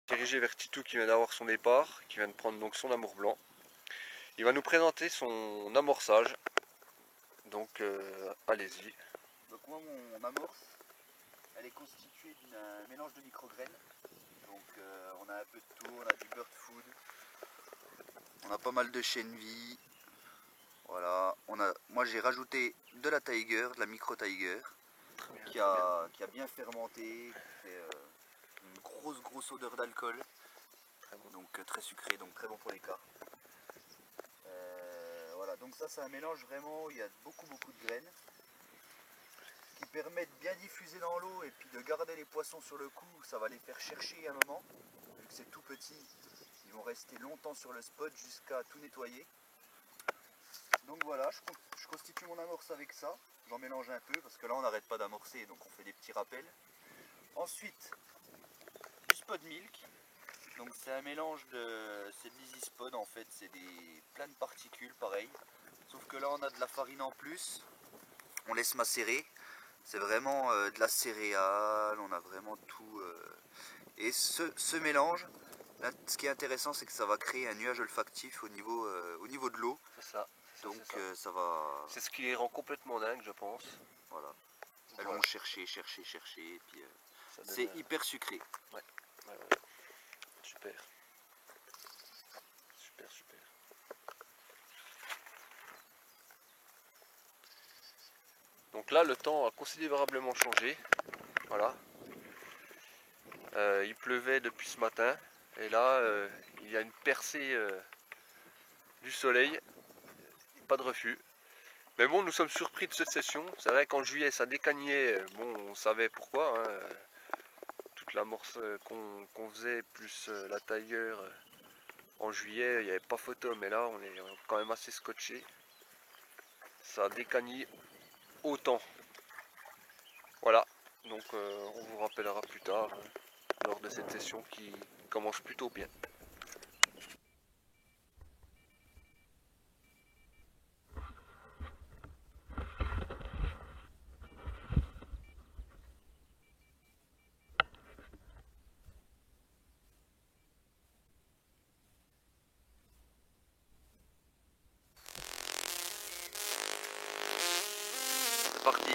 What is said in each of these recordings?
Dirigé vers Titou qui vient d'avoir son départ, qui vient de prendre donc son amour blanc. Il va nous présenter son amorçage. Donc allez-y. Donc moi mon amorce, elle est constituée d'un mélange de micrograines. Donc on a un peu de tout, on a du bird food, on a pas mal de chenvilles. Voilà, moi j'ai rajouté de la Tiger, de la micro Tiger, qui a bien fermenté, qui fait une grosse odeur d'alcool. Donc très sucré, donc très bon pour les cas. Voilà, donc ça c'est un mélange vraiment où il y a beaucoup de graines qui permettent de bien diffuser dans l'eau et puis de garder les poissons sur le coup. Ça va les faire chercher un moment, vu que c'est tout petit, ils vont rester longtemps sur le spot jusqu'à tout nettoyer. Donc voilà, je constitue mon amorce avec ça, j'en mélange un peu parce que là on n'arrête pas d'amorcer, donc on fait des petits rappels. Ensuite, du spot milk. Donc c'est un mélange c'est de l'easy spot en fait, c'est plein de particules pareil. Sauf que là on a de la farine en plus, on laisse macérer. C'est vraiment de la céréale, on a vraiment tout. Et ce mélange, là, ce qui est intéressant, c'est que ça va créer un nuage olfactif au niveau de l'eau. C'est ça. Donc ça va... C'est ce qui les rend complètement dingues, je pense. Voilà. Elles Voilà. vont chercher, et puis c'est hyper sucré. Ouais. Super. Super. Donc là, le temps a considérablement changé. Voilà. Il pleuvait depuis ce matin. Et là, il y a une percée du soleil. Pas de refus. Mais bon, nous sommes surpris de cette session. C'est vrai qu'en juillet, ça décagnait. Bon, on savait pourquoi. Hein. Toute l'amorce qu'on faisait, plus la tailleur. En juillet, il n'y avait pas photo. Mais là, on est quand même assez scotché. Ça a décagné autant. Voilà. Donc, on vous rappellera plus tard, lors de cette session qui commence plutôt bien. C'est parti.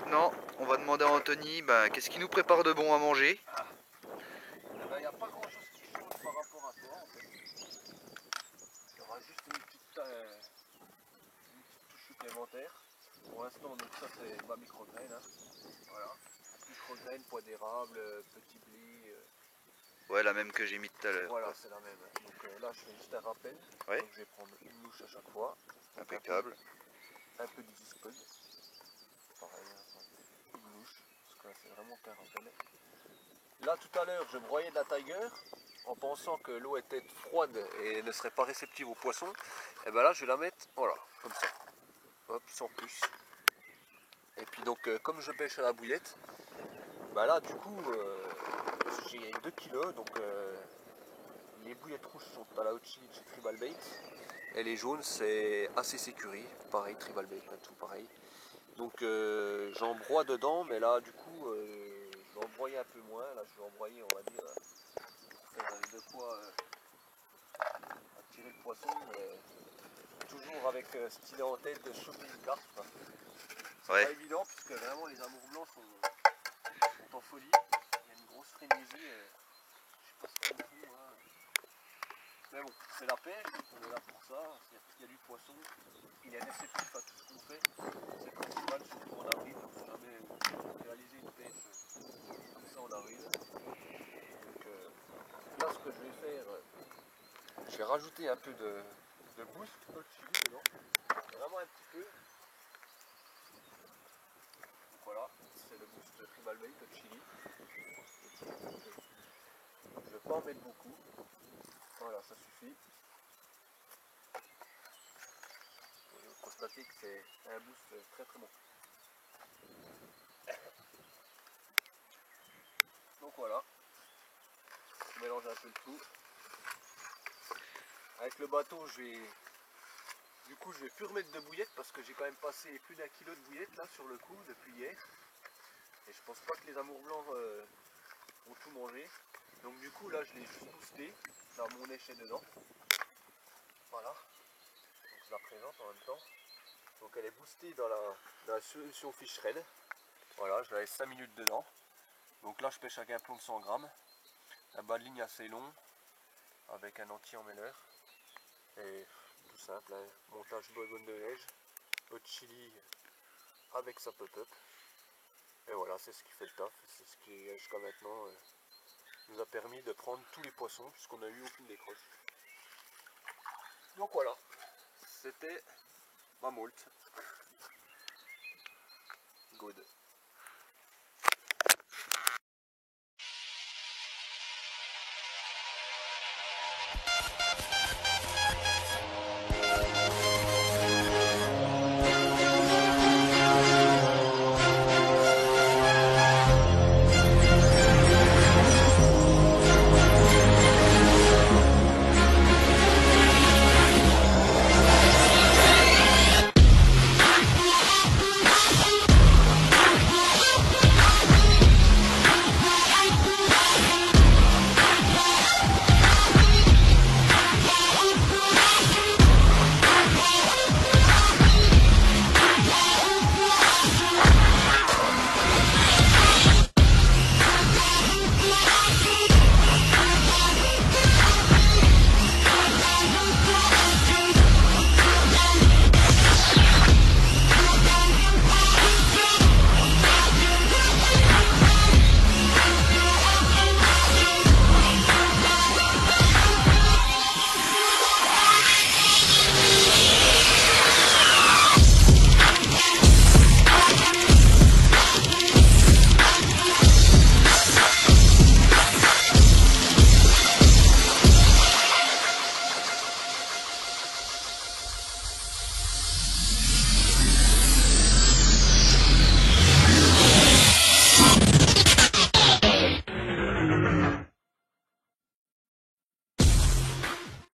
maintenant, on va demander à Anthony qu'est-ce qu'il nous prépare de bon à manger. Il n'y a pas grand chose qui change par rapport à toi en fait. Il y aura juste une petite touche supplémentaire. Pour l'instant, donc ça c'est ma micrograine. Hein. Voilà. Micrograine, pois d'érable, petit blé. Ouais, la même que j'ai mis tout à l'heure. Voilà, c'est la même. Hein. Donc là, je fais juste un rappel. Ouais. Donc, je vais prendre une mouche à chaque fois. Donc, Impeccable. Un peu de discode. Pareil, hein, une mouche. Parce que là, c'est vraiment qu'un rappel. Là, tout à l'heure, je broyais de la Tiger en pensant que l'eau était froide et ne serait pas réceptive aux poissons. Et ben là, je vais la mettre, voilà, comme ça. Hop, sans plus. Et puis donc, comme je pêche à la bouillette, bah là, du coup, j'ai 2 kilos. Donc, les bouillettes rouges sont à la hot chili chez Tribal Bait. Et les jaunes, c'est assez sécurie. Pareil, Tribal Bait, tout pareil. Donc, j'en broie dedans, mais là, du coup, je vais en broyer un peu moins. Là, je vais en broyer, on va dire, pour faire de quoi attirer le poisson. Toujours avec cette idée en tête de choper une carpe. C'est pas évident, puisque vraiment, les amours blancs sont en folie. Il y a une grosse frénésie. Je sais pas ce qu'on fout. Hein. Mais bon, c'est la pêche, on est là pour ça. Il y a du poisson, il est réceptif à tout ce qu'on fait. C'est principal, surtout en avril. Il ne faut jamais réaliser une pêche comme ça en avril. Donc là, ce que je vais faire, je vais rajouter un peu de boost hot chili dedans. Vraiment un petit peu. Donc voilà, c'est le boost Tribal Bait hot chili. Je ne vais pas en mettre beaucoup. Voilà, ça suffit. Vous constatez que c'est un boost très très bon. Donc voilà, je mélange un peu le tout. Avec le bateau, je vais plus remettre de bouillettes parce que j'ai quand même passé plus d'1 kilo de bouillettes là sur le coup depuis hier. Et je pense pas que les amours blancs ont tout mangé. Donc du coup là je l'ai juste boosté, là mon échelle dedans. Voilà. Donc je la présente en même temps. Donc elle est boostée dans la solution fish red. Voilà, je la laisse 5 minutes dedans. Donc là je pêche avec un plomb de 100 grammes. Un bas de ligne assez long avec un anti-emmêleur. Et tout simple, hein. Montage bonbonne de neige, hot chili avec sa pop-up. Et voilà, c'est ce qui fait le taf. C'est ce qui jusqu'à maintenant nous a permis de prendre tous les poissons puisqu'on n'a eu aucune décroche. Donc voilà, c'était ma moult.